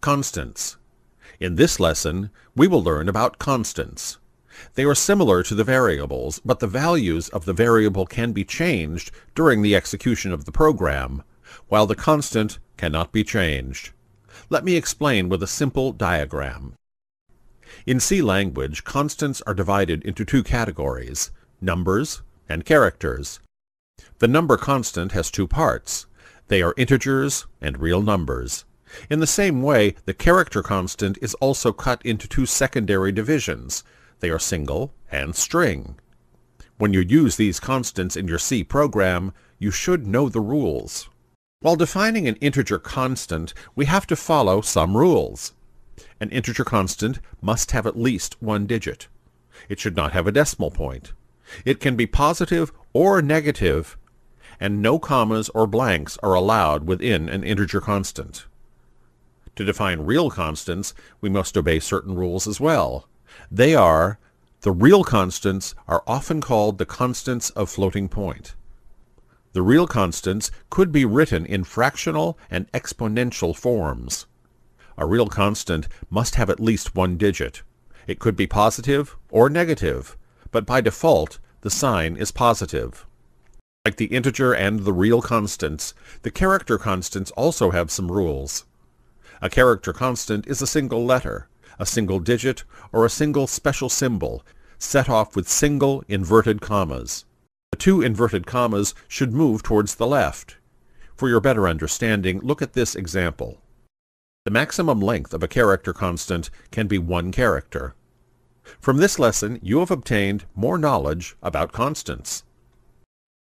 Constants. In this lesson, we will learn about constants. They are similar to the variables, but the values of the variable can be changed during the execution of the program, while the constant cannot be changed. Let me explain with a simple diagram. In C language, constants are divided into two categories, numbers and characters. The number constant has two parts. They are integers and real numbers. In the same way, the character constant is also cut into two secondary divisions. They are single and string. When you use these constants in your C program, you should know the rules. While defining an integer constant, we have to follow some rules. An integer constant must have at least one digit. It should not have a decimal point. It can be positive or negative, and no commas or blanks are allowed within an integer constant. To define real constants, we must obey certain rules as well. They are, the real constants are often called the constants of floating point. The real constants could be written in fractional and exponential forms. A real constant must have at least one digit. It could be positive or negative, but by default, the sign is positive. Like the integer and the real constants, the character constants also have some rules. A character constant is a single letter, a single digit, or a single special symbol, set off with single inverted commas. The two inverted commas should move towards the left. For your better understanding, look at this example. The maximum length of a character constant can be one character. From this lesson, you have obtained more knowledge about constants.